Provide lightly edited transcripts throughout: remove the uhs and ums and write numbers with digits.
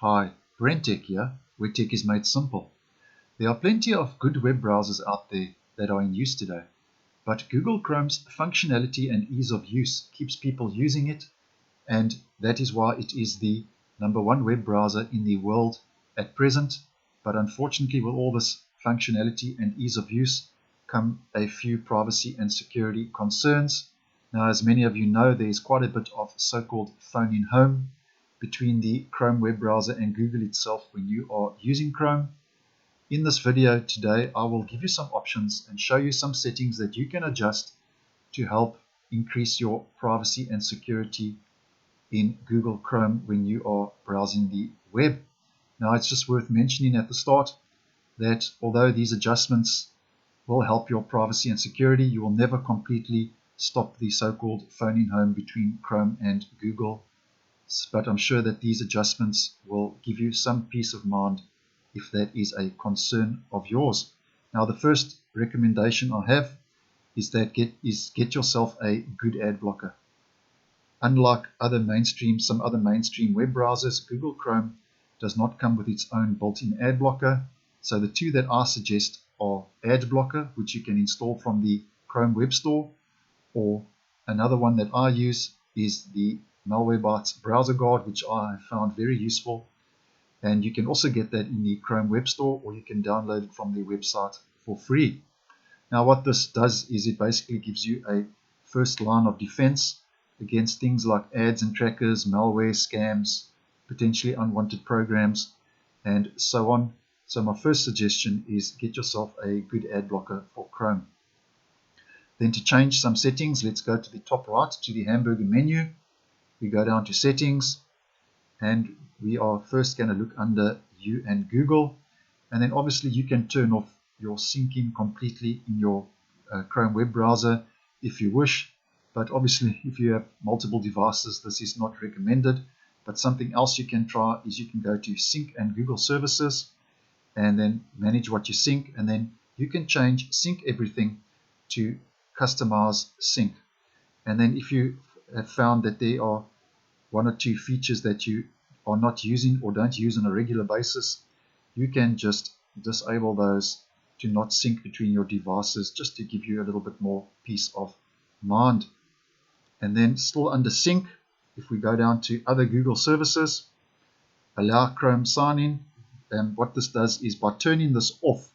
Hi, BrenTech here, where tech is made simple. There are plenty of good web browsers out there that are in use today, but Google Chrome's functionality and ease of use keeps people using it, and that is why it is the #1 web browser in the world at present. But unfortunately, with all this functionality and ease of use come a few privacy and security concerns. Now, as many of you know, there is quite a bit of so-called phone in home between the Chrome web browser and Google itself when you are using Chrome. In this video today, I will give you some options and show you some settings that you can adjust to help increase your privacy and security in Google Chrome when you are browsing the web. Now, it's just worth mentioning at the start that although these adjustments will help your privacy and security, you will never completely stop the so-called phone in home between Chrome and Google. But I'm sure that these adjustments will give you some peace of mind if that is a concern of yours. Now, the first recommendation I have is that get yourself a good ad blocker. Unlike some other mainstream web browsers, Google Chrome does not come with its own built-in ad blocker. So the two that I suggest are Ad Blocker, which you can install from the Chrome Web Store, or another one that I use is the Malwarebytes Browser Guard, which I have found very useful. And you can also get that in the Chrome Web Store, or you can download it from their website for free. Now, what this does is it basically gives you a first line of defense against things like ads and trackers, malware, scams, potentially unwanted programs, and so on. So my first suggestion is get yourself a good ad blocker for Chrome. Then to change some settings, let's go to the top right to the hamburger menu. We go down to settings, and we are first going to look under you and Google. And then obviously you can turn off your syncing completely in your Chrome web browser if you wish. But obviously if you have multiple devices, this is not recommended. But something else you can try is you can go to Sync and Google Services and then manage what you sync. And then you can change Sync Everything to Customize Sync. And then if you have found that there are one or two features that you are not using or don't use on a regular basis, you can just disable those to not sync between your devices, just to give you a little bit more peace of mind. And then still under Sync, if we go down to Other Google Services, allow Chrome sign-in. And what this does is by turning this off,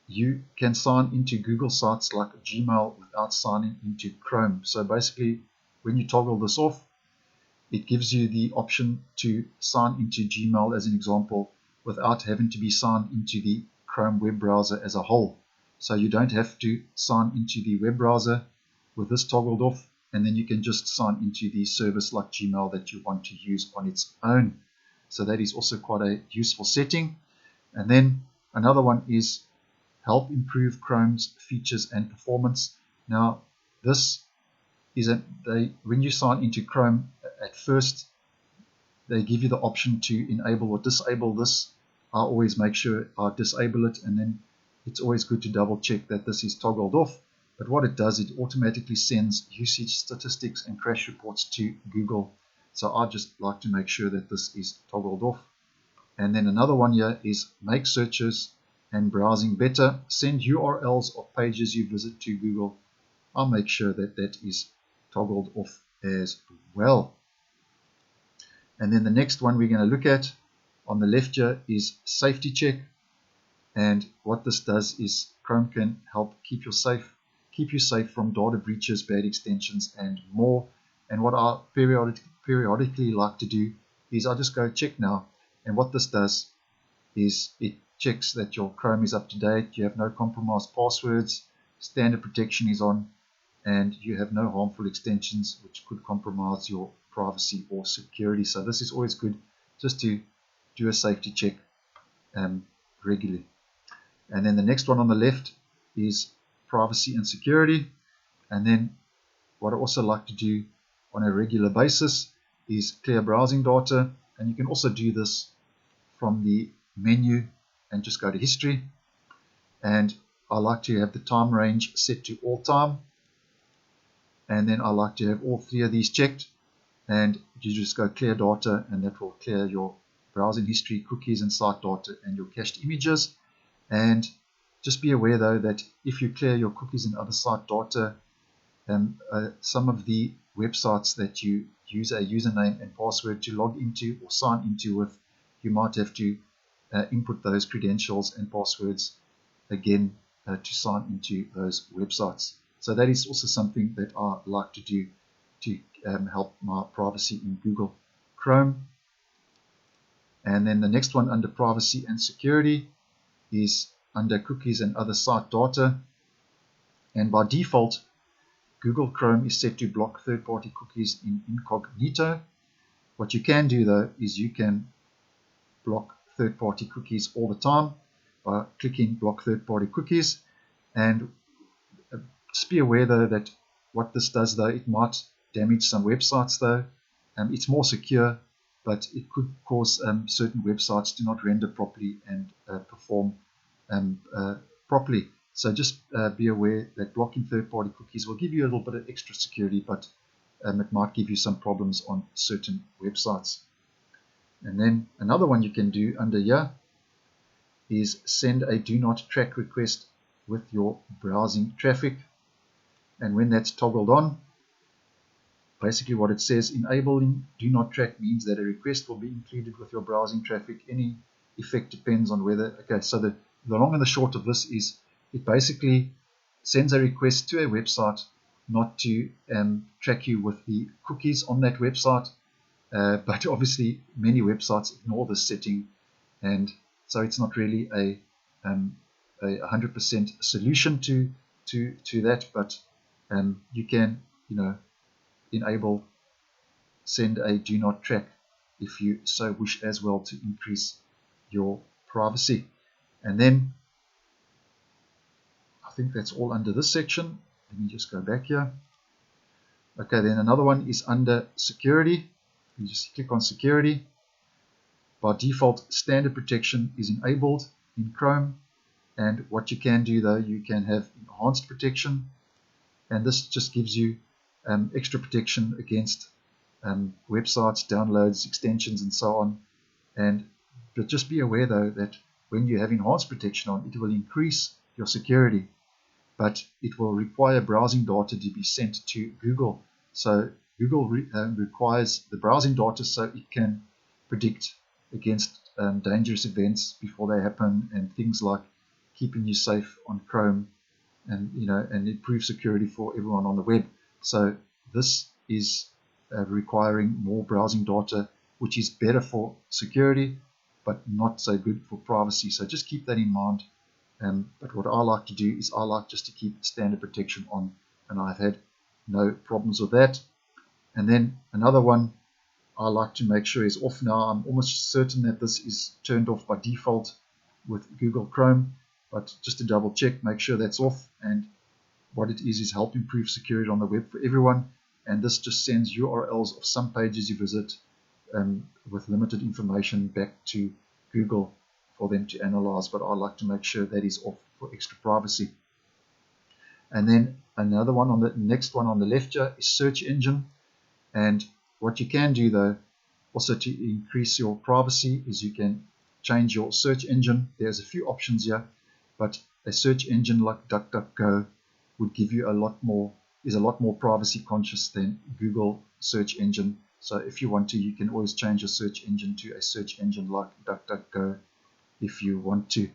you can sign into Google sites like Gmail without signing into Chrome. So basically, when you toggle this off, it gives you the option to sign into Gmail, as an example, without having to be signed into the Chrome web browser as a whole. So you don't have to sign into the web browser with this toggled off, and then you can just sign into the service like Gmail that you want to use on its own. So that is also quite a useful setting. And then another one is help improve Chrome's features and performance. Now, this is when you sign into Chrome, at first they give you the option to enable or disable this. I always make sure I disable it, and then it's always good to double check that this is toggled off. But what it does, it automatically sends usage statistics and crash reports to Google. So I just like to make sure that this is toggled off. And then another one here is make searches and browsing better. Send URLs of pages you visit to Google. I'll make sure that that is toggled off as well. And then the next one we're going to look at on the left here is Safety Check. And what this does is Chrome can help keep you safe from data breaches, bad extensions, and more. And what I periodically like to do is I just go check now. And what this does is it checks that your Chrome is up to date, you have no compromised passwords, standard protection is on, and you have no harmful extensions which could compromise your privacy or security. So this is always good just to do a safety check regularly. And then the next one on the left is privacy and security. And then what I also like to do on a regular basis is clear browsing data. And you can also do this from the menu and just go to history. And I like to have the time range set to all time. And then I like to have all three of these checked. and you just go clear data, and that will clear your browsing history, cookies, and site data, and your cached images. And just be aware though that if you clear your cookies and other site data, some of the websites that you use a username and password to log into or sign into with, you might have to input those credentials and passwords again to sign into those websites. So that is also something that I like to do to help my privacy in Google Chrome. And then the next one under privacy and security is under cookies and other site data. And by default, Google Chrome is set to block third-party cookies in incognito. What you can do though is you can block third-party cookies all the time by clicking block third-party cookies. And just be aware though that what this does though, it might damage some websites though. It's more secure, but it could cause certain websites to not render properly and perform properly. So just be aware that blocking third-party cookies will give you a little bit of extra security, but it might give you some problems on certain websites. And then another one you can do under here is send a do not track request with your browsing traffic. And when that's toggled on, basically what it says, enabling do not track means that a request will be included with your browsing traffic. Any effect depends on whether, okay, so the long and the short of this is it basically sends a request to a website not to track you with the cookies on that website, but obviously many websites ignore this setting, and so it's not really a 100% solution to that, but you can, enable send a do not track if you so wish as well to increase your privacy. And then I think that's all under this section. Let me just go back here. Okay, then another one is under security. You just click on security. By default, standard protection is enabled in Chrome, and what you can do though, you can have enhanced protection, and this just gives you extra protection against websites, downloads, extensions, and so on. But just be aware though that when you have enhanced protection on, it will increase your security, but it will require browsing data to be sent to Google. So Google requires the browsing data so it can predict against dangerous events before they happen, and things like keeping you safe on Chrome, and and improve security for everyone on the web. So this is requiring more browsing data, which is better for security but not so good for privacy. So just keep that in mind. But what I like to do is I like just to keep standard protection on, and I've had no problems with that. And then another one I like to make sure is off now. I'm almost certain that this is turned off by default with Google Chrome, but just to double check, make sure that's off. And what it is help improve security on the web for everyone. And this just sends URLs of some pages you visit with limited information back to Google for them to analyze, but I like to make sure that is off for extra privacy. And then another one on the next one on the left here is search engine. And what you can do though, also to increase your privacy, is you can change your search engine. There's a few options here, but a search engine like DuckDuckGo would give you a lot more privacy conscious than Google search engine. So if you want to, you can always change your search engine to a search engine like DuckDuckGo if you want to.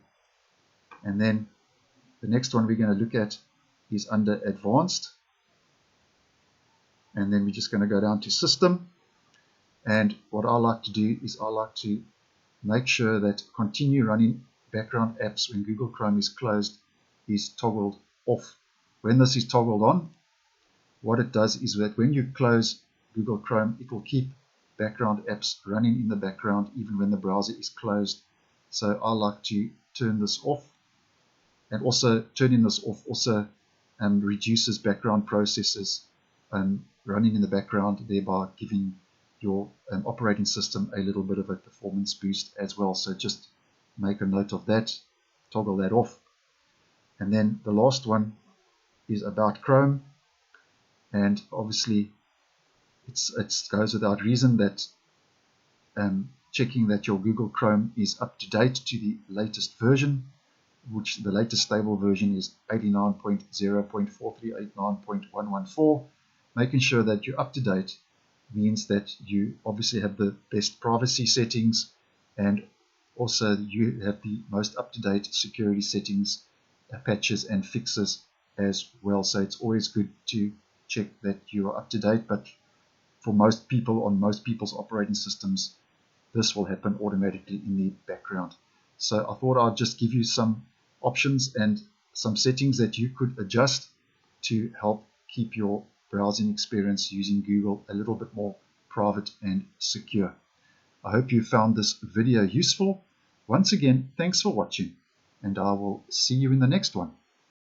And then the next one we're going to look at is under advanced. And then we're just going to go down to system. And what I like to do is I like to make sure that continue running background apps when Google Chrome is closed is toggled off. When this is toggled on, what it does is that when you close Google Chrome, it will keep background apps running in the background even when the browser is closed. So I like to turn this off, and also turning this off also reduces background processes running in the background, thereby giving your operating system a little bit of a performance boost as well. So just make a note of that, toggle that off. And then the last one is about Chrome, and obviously It goes without reason that checking that your Google Chrome is up to date to the latest version, which the latest stable version is 89.0.4389.114. Making sure that you're up to date means that you obviously have the best privacy settings, and also you have the most up-to-date security settings, patches and fixes as well. So it's always good to check that you are up to date, but for most people on most people's operating systems, this will happen automatically in the background. So I thought I'd just give you some options and some settings that you could adjust to help keep your browsing experience using Google a little bit more private and secure. I hope you found this video useful. Once again, thanks for watching, and I will see you in the next one.